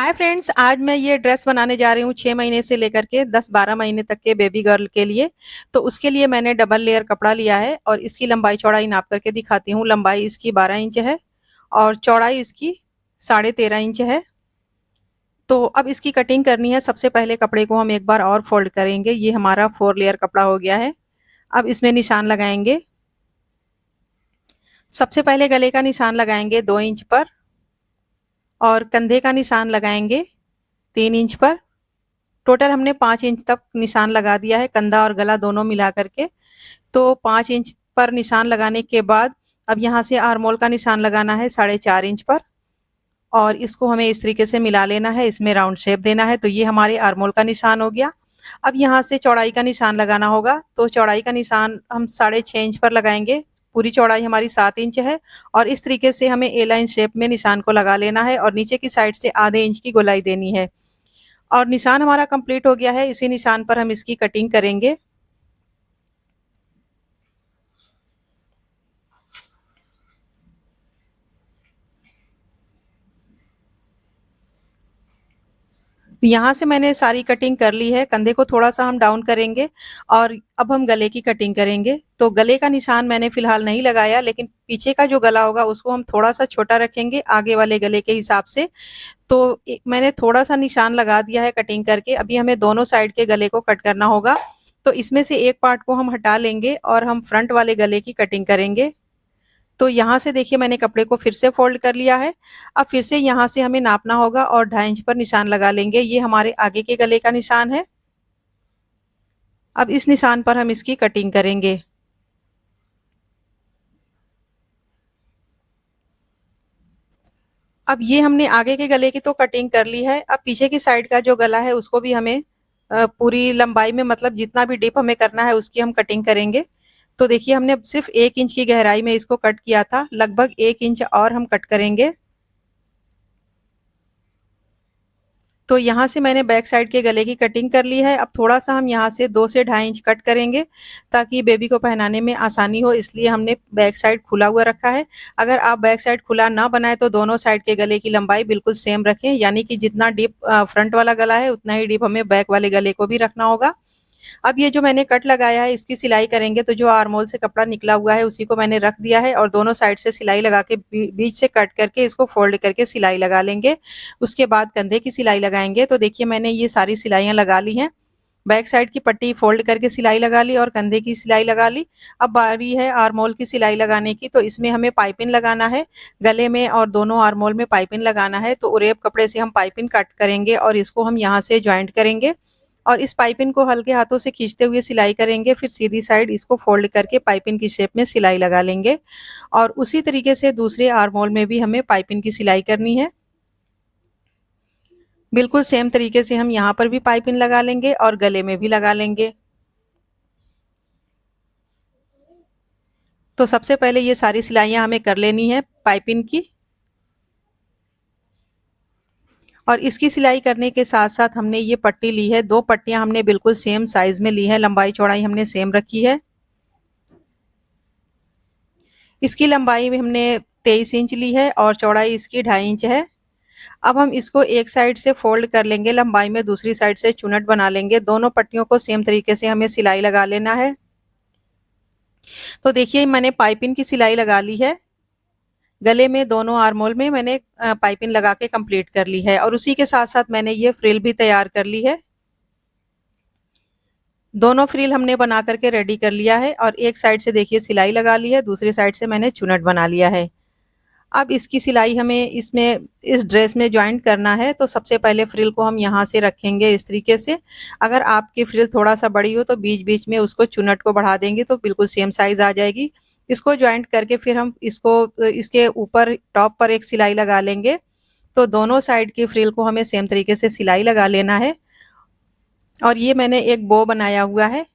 Hi friends, आज मैं ये ड्रेस बनाने जा रही हूँ 6 महीने से लेकर के 10-12 महीने तक के बेबी गर्ल के लिए। तो उसके लिए मैंने डबल लेयर कपड़ा लिया है और इसकी लंबाई चौड़ाई नाप करके दिखाती हूँ। लंबाई इसकी 12 इंच है और चौड़ाई इसकी 13.5 इंच है। तो अब इसकी कटिंग करनी है। सबसे पहले कपड़े को हम एक बार और फोल्ड करेंगे। ये हमारा 4 लेयर कपड़ा हो गया है। अब इसमें निशान लगाएंगे। सबसे पहले गले का निशान लगाएंगे 2 इंच पर और कंधे का निशान लगाएंगे 3 इंच पर। टोटल हमने 5 इंच तक निशान लगा दिया है, कंधा और गला दोनों मिला करके। तो 5 इंच पर निशान लगाने के बाद अब यहाँ से आर्मोल का निशान लगाना है 4.5 इंच पर और इसको हमें इस तरीके से मिला लेना है। इसमें राउंड शेप देना है। तो ये हमारे आर्मोल का निशान हो गया। अब यहाँ से चौड़ाई का निशान लगाना होगा। तो चौड़ाई का निशान हम 6.5 इंच पर लगाएंगे। पूरी चौड़ाई हमारी 7 इंच है और इस तरीके से हमें ए लाइन शेप में निशान को लगा लेना है और नीचे की साइड से आधे इंच की गोलाई देनी है। और निशान हमारा कंप्लीट हो गया है। इसी निशान पर हम इसकी कटिंग करेंगे। यहाँ से मैंने सारी कटिंग कर ली है। कंधे को थोड़ा सा हम डाउन करेंगे और अब हम गले की कटिंग करेंगे। तो गले का निशान मैंने फिलहाल नहीं लगाया, लेकिन पीछे का जो गला होगा उसको हम थोड़ा सा छोटा रखेंगे आगे वाले गले के हिसाब से। तो मैंने थोड़ा सा निशान लगा दिया है कटिंग करके। अभी हमें दोनों साइड के गले को कट करना होगा। तो इसमें से एक पार्ट को हम हटा लेंगे और हम फ्रंट वाले गले की कटिंग करेंगे। तो यहाँ से देखिए मैंने कपड़े को फिर से फोल्ड कर लिया है। अब फिर से यहाँ से हमें नापना होगा और 2.5 इंच पर निशान लगा लेंगे। ये हमारे आगे के गले का निशान है। अब इस निशान पर हम इसकी कटिंग करेंगे। अब ये हमने आगे के गले की तो कटिंग कर ली है। अब पीछे की साइड का जो गला है उसको भी हमें पूरी लंबाई में, मतलब जितना भी डिप हमें करना है उसकी हम कटिंग करेंगे। तो देखिए हमने सिर्फ 1 इंच की गहराई में इसको कट किया था, लगभग 1 इंच और हम कट करेंगे। तो यहाँ से मैंने बैक साइड के गले की कटिंग कर ली है। अब थोड़ा सा हम यहाँ से 2 से 2.5 इंच कट करेंगे ताकि बेबी को पहनाने में आसानी हो, इसलिए हमने बैक साइड खुला हुआ रखा है। अगर आप बैक साइड खुला ना बनाए तो दोनों साइड के गले की लंबाई बिल्कुल सेम रखें, यानी कि जितना डीप फ्रंट वाला गला है उतना ही डीप हमें बैक वाले गले को भी रखना होगा। अब ये जो मैंने कट लगाया है इसकी सिलाई करेंगे। तो जो आर्मोल से कपड़ा निकला हुआ है उसी को मैंने रख दिया है और दोनों साइड से सिलाई लगा के बीच से कट करके इसको फोल्ड करके सिलाई लगा लेंगे। उसके बाद कंधे की सिलाई लगाएंगे। तो देखिए मैंने ये सारी सिलाइयाँ लगा ली हैं। बैक साइड की पट्टी फोल्ड करके सिलाई लगा ली और कंधे की सिलाई लगा ली। अब बारी है आर्मोल की सिलाई लगाने की। तो इसमें हमें पाइपिंग लगाना है, गले में और दोनों आर्मोल में पाइपिंग लगाना है। तो उरेप कपड़े से हम पाइपिंग कट करेंगे और इसको हम यहाँ से ज्वाइंट करेंगे और इस पाइपिंग को हल्के हाथों से खींचते हुए सिलाई करेंगे। फिर सीधी साइड इसको फोल्ड करके पाइपिंग की शेप में सिलाई लगा लेंगे और उसी तरीके से दूसरे आर्मोल में भी हमें पाइपिंग की सिलाई करनी है। बिल्कुल सेम तरीके से हम यहाँ पर भी पाइपिंग लगा लेंगे और गले में भी लगा लेंगे। तो सबसे पहले ये सारी सिलाइयाँ हमें कर लेनी है पाइपिंग की। और इसकी सिलाई करने के साथ साथ हमने ये पट्टी ली है, 2 पट्टियां हमने बिल्कुल सेम साइज में ली है, लंबाई चौड़ाई हमने सेम रखी है। इसकी लंबाई में हमने 23 इंच ली है और चौड़ाई इसकी 2.5 इंच है। अब हम इसको एक साइड से फोल्ड कर लेंगे लंबाई में, दूसरी साइड से चुनट बना लेंगे। दोनों पट्टियों को सेम तरीके से हमें सिलाई लगा लेना है। तो देखिए मैंने पाइपिंग की सिलाई लगा ली है। गले में दोनों आर्मोल में मैंने पाइपिंग लगा के कंप्लीट कर ली है और उसी के साथ साथ मैंने ये फ्रिल भी तैयार कर ली है। दोनों फ्रिल हमने बना करके रेडी कर लिया है और एक साइड से देखिए सिलाई लगा ली है, दूसरी साइड से मैंने चुनट बना लिया है। अब इसकी सिलाई हमें इसमें इस ड्रेस में ज्वाइंट करना है। तो सबसे पहले फ्रिल को हम यहाँ से रखेंगे इस तरीके से। अगर आपकी फ्रिल थोड़ा सा बड़ी हो तो बीच बीच में उसको चुनट को बढ़ा देंगे तो बिल्कुल सेम साइज आ जाएगी। इसको ज्वाइंट करके फिर हम इसको इसके ऊपर टॉप पर एक सिलाई लगा लेंगे। तो दोनों साइड की फ्रिल को हमें सेम तरीके से सिलाई लगा लेना है। और ये मैंने एक बो बनाया हुआ है,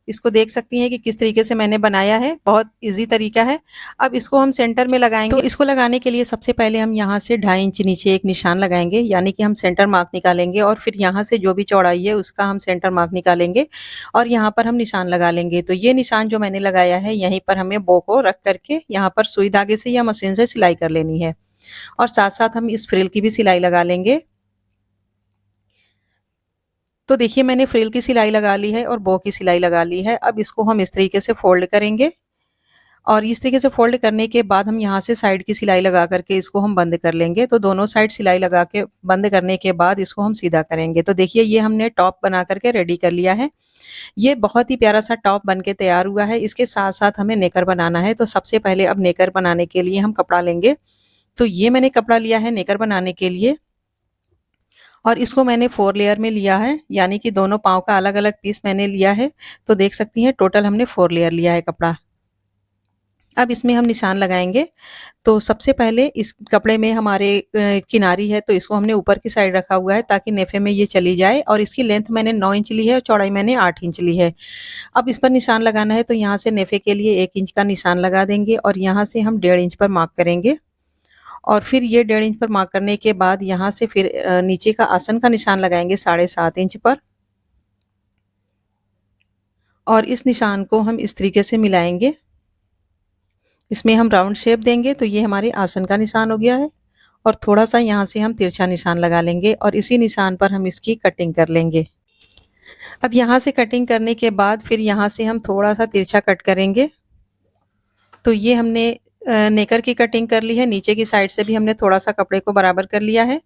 इसको देख सकती हैं कि किस तरीके से मैंने बनाया है, बहुत इजी तरीका है। अब इसको हम सेंटर में लगाएंगे। तो इसको लगाने के लिए सबसे पहले हम यहाँ से 2.5 इंच नीचे एक निशान लगाएंगे, यानी कि हम सेंटर मार्क निकालेंगे और फिर यहाँ से जो भी चौड़ाई है उसका हम सेंटर मार्क निकालेंगे और यहाँ पर हम निशान लगा लेंगे। तो ये निशान जो मैंने लगाया है यहीं पर हमें बो को रख करके यहाँ पर सुई धागे से या मशीन से सिलाई कर लेनी है और साथ साथ हम इस फ्रिल की भी सिलाई लगा लेंगे। तो देखिए मैंने फ्रिल की सिलाई लगा ली है और बो की सिलाई लगा ली है। अब इसको हम इस तरीके से फ़ोल्ड करेंगे और इस तरीके से फ़ोल्ड करने के बाद हम यहाँ से साइड की सिलाई लगा करके इसको हम बंद कर लेंगे। तो दोनों साइड सिलाई लगा के बंद करने के बाद इसको हम सीधा करेंगे। तो देखिए ये हमने टॉप बना करके रेडी कर लिया है। ये बहुत ही प्यारा सा टॉप बन के तैयार हुआ है। इसके साथ-साथ हमें नेकर बनाना है। तो सबसे पहले अब नेकर बनाने के लिए हम कपड़ा लेंगे। तो ये मैंने कपड़ा लिया है नेकर बनाने के लिए और इसको मैंने 4 लेयर में लिया है, यानी कि दोनों पाँव का अलग-अलग पीस मैंने लिया है। तो देख सकती हैं टोटल हमने 4 लेयर लिया है कपड़ा। अब इसमें हम निशान लगाएँगे। तो सबसे पहले इस कपड़े में हमारे किनारी है तो इसको हमने ऊपर की साइड रखा हुआ है ताकि नेफे में ये चली जाए और इसकी लेंथ मैंने 9 इंच ली है और चौड़ाई मैंने 8 इंच ली है। अब इस पर निशान लगाना है तो यहाँ से नेफे के लिए 1 इंच का निशान लगा देंगे और यहाँ से हम 1.5 इंच पर मार्क करेंगे और फिर ये 1.5 इंच पर मार्क करने के बाद यहाँ से फिर नीचे का आसन का निशान लगाएँगे 7.5 इंच पर और इस निशान को हम इस तरीके से मिलाएँगे। इसमें हम राउंड शेप देंगे तो ये हमारे आसन का निशान हो गया है और थोड़ा-सा यहाँ से हम तिरछा निशान लगा लेंगे और इसी निशान पर हम इसकी कटिंग कर लेंगे। अब यहाँ से कटिंग करने के बाद फिर यहाँ से हम थोड़ा-सा तिरछा कट करेंगे। तो ये हमने नेकर की कटिंग कर ली है, नीचे की साइड से भी हमने थोड़ा-सा कपड़े को बराबर कर लिया है।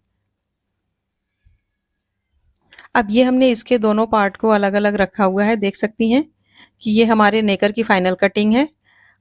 अब ये हमने इसके दोनों पार्ट को अलग-अलग रखा हुआ है, देख सकती हैं कि ये हमारे नेकर की फाइनल कटिंग है।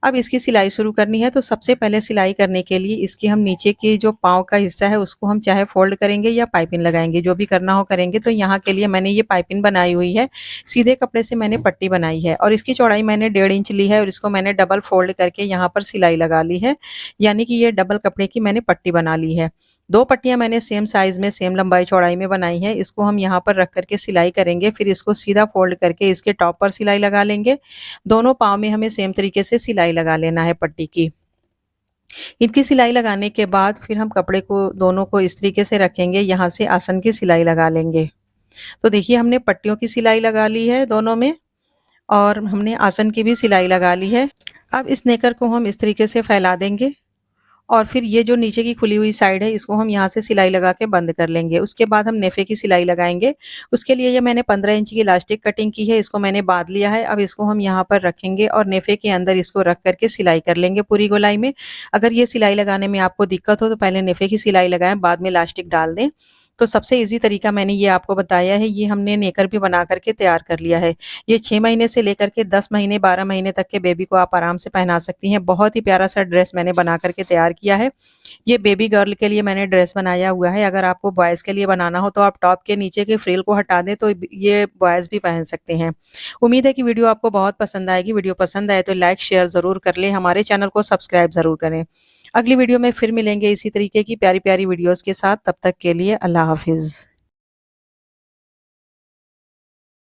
अब इसकी सिलाई शुरू करनी है तो सबसे पहले सिलाई करने के लिए इसकी हम नीचे की जो पाँव का हिस्सा है उसको हम चाहे फ़ोल्ड करेंगे या पाइपिंग लगाएँगे, जो भी करना हो करेंगे। तो यहाँ के लिए मैंने ये पाइपिंग बनाई हुई है, सीधे कपड़े से मैंने पट्टी बनाई है और इसकी चौड़ाई मैंने 1.5 इंच ली है और इसको मैंने डबल फ़ोल्ड करके यहाँ पर सिलाई लगा ली है, यानी कि ये डबल कपड़े की मैंने पट्टी बना ली है। 2 पट्टियाँ मैंने सेम साइज़ में, सेम लंबाई चौड़ाई में बनाई है। इसको हम यहाँ पर रख कर के सिलाई करेंगे, फिर इसको सीधा फ़ोल्ड करके इसके टॉप पर सिलाई लगा लेंगे। दोनों पाँव में हमें सेम तरीके से सिलाई लगा लेना है पट्टी की। इनकी सिलाई लगाने के बाद फिर हम कपड़े को दोनों को इस तरीके से रखेंगे, यहाँ से आसन की सिलाई लगा लेंगे। तो देखिए हमने पट्टियों की सिलाई लगा ली है दोनों में और हमने आसन की भी सिलाई लगा ली है। अब इस नेकर को हम इस तरीके से फैला देंगे और फिर ये जो नीचे की खुली हुई साइड है इसको हम यहाँ से सिलाई लगा के बंद कर लेंगे। उसके बाद हम नेफे की सिलाई लगाएँगे। उसके लिए ये मैंने 15 इंच की इलास्टिक कटिंग की है, इसको मैंने बाँध लिया है। अब इसको हम यहाँ पर रखेंगे और नेफे के अंदर इसको रख कर के सिलाई कर लेंगे पूरी गोलाई में। अगर ये सिलाई लगाने में आपको दिक्कत हो तो पहले नेफे की सिलाई लगाएँ, बाद में इलास्टिक डाल दें। तो सबसे ईज़ी तरीका मैंने ये आपको बताया है, ये हमने नेकर भी बना कर के तैयार कर लिया है। ये 6 महीने से लेकर के 10 महीने, 12 महीने तक के बेबी को आप आराम से पहना सकती हैं। बहुत ही प्यारा-सा ड्रेस मैंने बना कर के तैयार किया है। ये बेबी गर्ल के लिए मैंने ड्रेस बनाया हुआ है। अगर आपको बॉयज़ के लिए बनाना हो तो आप टॉप के नीचे के फ्रिल को हटा दें तो ये बॉयज़ भी पहन सकते हैं। उम्मीद है कि वीडियो आपको बहुत पसंद आएगी। वीडियो पसंद आए तो लाइक, शेयर ज़रूर कर लें। हमारे चैनल को सब्सक्राइब ज़रूर करें। अगली वीडियो में फिर मिलेंगे इसी तरीके की प्यारी-प्यारी वीडियोज़ के साथ। तब तक के लिए अल्लाह हाफ़िज़।